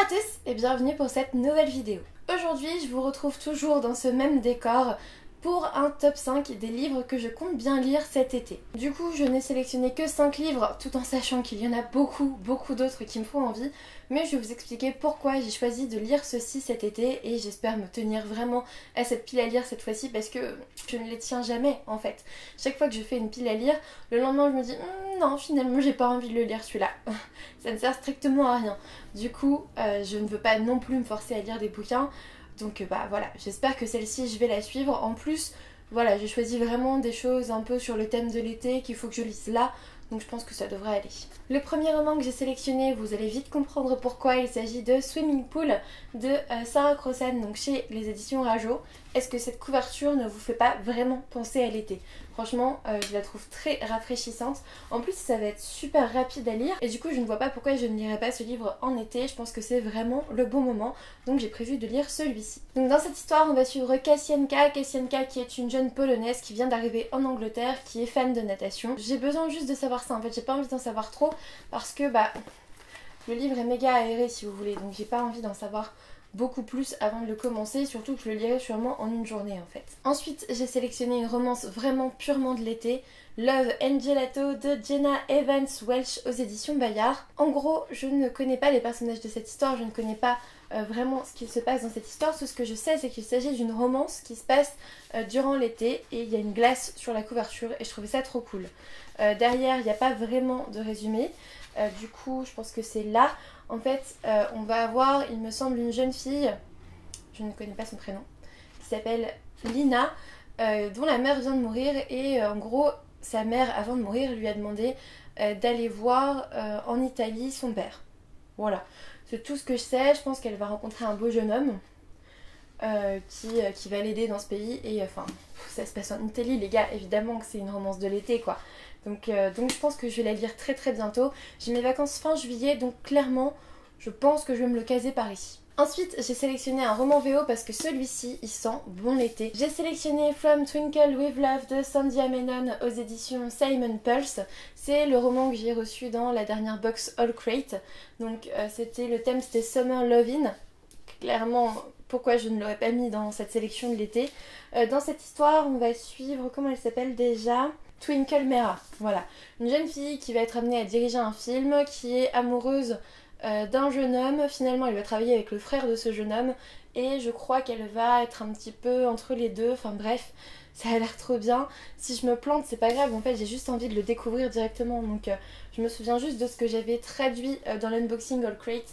à tous et bienvenue pour cette nouvelle vidéo. Aujourd'hui je vous retrouve toujours dans ce même décor pour un top 5 des livres que je compte bien lire cet été. Du coup je n'ai sélectionné que 5 livres tout en sachant qu'il y en a beaucoup d'autres qui me font envie, mais je vais vous expliquer pourquoi j'ai choisi de lire ceci cet été et j'espère me tenir vraiment à cette pile à lire cette fois-ci parce que je ne les tiens jamais en fait. Chaque fois que je fais une pile à lire, le lendemain je me dis non finalement j'ai pas envie de le lire celui-là, ça ne sert strictement à rien. Du coup je ne veux pas non plus me forcer à lire des bouquins. Donc bah voilà, j'espère que celle-ci je vais la suivre. En plus, voilà, j'ai choisi vraiment des choses un peu sur le thème de l'été qu'il faut que je lise là. Donc je pense que ça devrait aller. Le premier roman que j'ai sélectionné, vous allez vite comprendre pourquoi. Il s'agit de Swimming Pool de Sarah Crossan, donc chez les éditions Rajo. Est-ce que cette couverture ne vous fait pas vraiment penser à l'été? Franchement, je la trouve très rafraîchissante. En plus, ça va être super rapide à lire. Et du coup, je ne vois pas pourquoi je ne lirais pas ce livre en été. Je pense que c'est vraiment le bon moment. Donc j'ai prévu de lire celui-ci. Donc dans cette histoire, on va suivre Kasienka. Kasienka qui est une jeune polonaise qui vient d'arriver en Angleterre, qui est fan de natation. J'ai besoin juste de savoir ça. En fait, j'ai pas envie d'en savoir trop parce que le livre est méga aéré si vous voulez. Donc j'ai pas envie d'en savoir beaucoup plus avant de le commencer, surtout que je le lirai sûrement en une journée en fait. Ensuite j'ai sélectionné une romance vraiment purement de l'été, Love and Gelato de Jenna Evans Welch aux éditions Bayard. En gros je ne connais pas les personnages de cette histoire, je ne connais pas vraiment ce qu'il se passe dans cette histoire. Tout ce que je sais c'est qu'il s'agit d'une romance qui se passe durant l'été et il y a une glace sur la couverture et je trouvais ça trop cool. Derrière il n'y a pas vraiment de résumé, du coup je pense que c'est là. En fait, on va avoir, il me semble, une jeune fille, je ne connais pas son prénom, qui s'appelle Lina, dont la mère vient de mourir et en gros, sa mère, avant de mourir, lui a demandé d'aller voir en Italie son père. Voilà, c'est tout ce que je sais. Je pense qu'elle va rencontrer un beau jeune homme qui va l'aider dans ce pays et enfin, ça se passe en Italie, les gars, évidemment que c'est une romance de l'été quoi. Donc je pense que je vais la lire très bientôt. J'ai mes vacances fin juillet, donc clairement je pense que je vais me le caser par ici. Ensuite j'ai sélectionné un roman VO parce que celui-ci il sent bon l'été. J'ai sélectionné From Twinkle with Love de Sandia Menon aux éditions Simon Pulse. C'est le roman que j'ai reçu dans la dernière box All Crate. Donc le thème c'était Summer Lovin'. Clairement pourquoi je ne l'aurais pas mis dans cette sélection de l'été. Dans cette histoire on va suivre, comment elle s'appelle déjà, Twinkle Mera, voilà. Une jeune fille qui va être amenée à diriger un film, qui est amoureuse d'un jeune homme. Finalement elle va travailler avec le frère de ce jeune homme et je crois qu'elle va être un petit peu entre les deux, enfin bref, ça a l'air trop bien. Si je me plante c'est pas grave, en fait j'ai juste envie de le découvrir directement. Donc je me souviens juste de ce que j'avais traduit dans l'unboxing All Crate.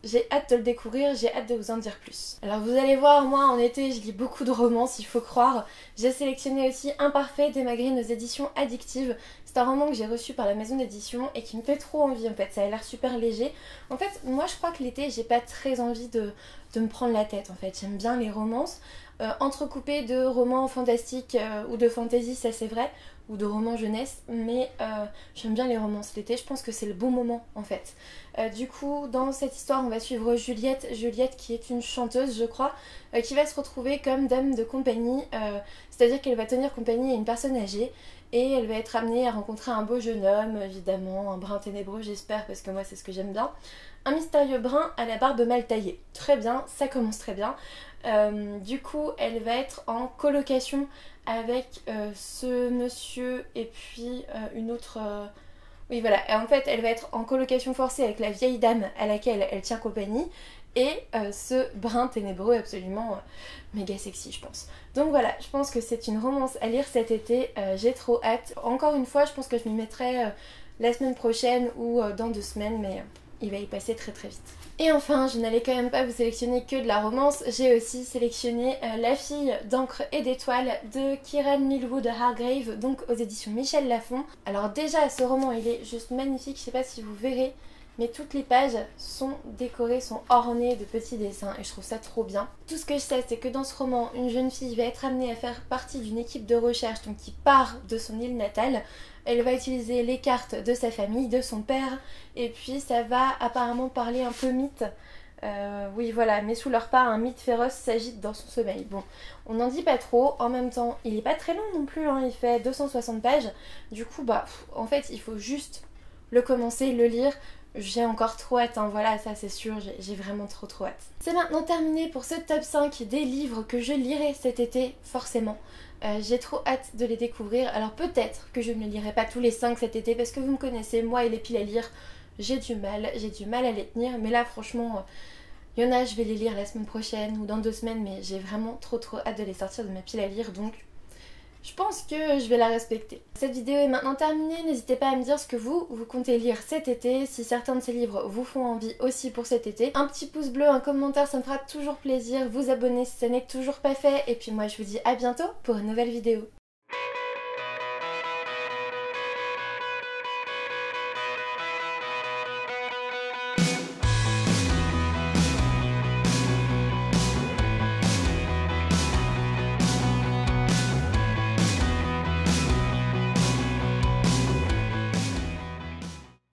J'ai hâte de le découvrir, j'ai hâte de vous en dire plus. Alors vous allez voir, moi en été je lis beaucoup de romances, il faut croire. J'ai sélectionné aussi Imparfait d'Emma Green aux éditions Addictive. C'est un roman que j'ai reçu par la maison d'édition et qui me fait trop envie en fait, ça a l'air super léger. En fait moi je crois que l'été j'ai pas très envie de me prendre la tête en fait, j'aime bien les romances. Entrecoupées de romans fantastiques ou de fantasy, ça c'est vrai, ou de romans jeunesse, mais j'aime bien les romances l'été, je pense que c'est le bon moment en fait. Du coup dans cette histoire on va suivre Juliette qui est une chanteuse je crois, qui va se retrouver comme dame de compagnie, c'est-à-dire qu'elle va tenir compagnie à une personne âgée et elle va être amenée à rencontrer un beau jeune homme, évidemment, un brun ténébreux j'espère parce que moi c'est ce que j'aime bien. Un mystérieux brun à la barbe mal taillée. Très bien, ça commence très bien. Du coup elle va être en colocation avec ce monsieur et puis une autre... Oui voilà, et en fait elle va être en colocation forcée avec la vieille dame à laquelle elle tient compagnie et ce brun ténébreux absolument méga sexy je pense. Donc voilà, je pense que c'est une romance à lire cet été, j'ai trop hâte. Encore une fois je pense que je m'y mettrai la semaine prochaine ou dans 2 semaines, mais il va y passer très vite. Et enfin, je n'allais quand même pas vous sélectionner que de la romance, j'ai aussi sélectionné La fille d'encre et d'étoiles de Kieran Millwood Hargrave, donc aux éditions Michel Lafon. Alors déjà, ce roman, il est juste magnifique, je sais pas si vous verrez, mais toutes les pages sont décorées, sont ornées de petits dessins et je trouve ça trop bien. Tout ce que je sais c'est que dans ce roman, une jeune fille va être amenée à faire partie d'une équipe de recherche donc qui part de son île natale. Elle va utiliser les cartes de sa famille, de son père et puis ça va apparemment parler un peu mythe. Oui voilà, mais sous leur pas un mythe féroce s'agite dans son sommeil. Bon, on n'en dit pas trop, en même temps il est pas très long non plus, hein, il fait 260 pages. Du coup en fait il faut juste le commencer, le lire. j'ai encore trop hâte, hein, voilà, ça c'est sûr, j'ai vraiment trop hâte. C'est maintenant terminé pour ce top 5 des livres que je lirai cet été, forcément. J'ai trop hâte de les découvrir, alors peut-être que je ne lirai pas tous les 5 cet été parce que vous me connaissez, moi et les piles à lire, j'ai du mal à les tenir, mais là franchement, il y en a, je vais les lire la semaine prochaine ou dans 2 semaines, mais j'ai vraiment trop hâte de les sortir de ma pile à lire, donc je pense que je vais la respecter. Cette vidéo est maintenant terminée, n'hésitez pas à me dire ce que vous comptez lire cet été, si certains de ces livres vous font envie aussi pour cet été. Un petit pouce bleu, un commentaire, ça me fera toujours plaisir, vous abonner si ça n'est toujours pas fait, et puis moi je vous dis à bientôt pour une nouvelle vidéo.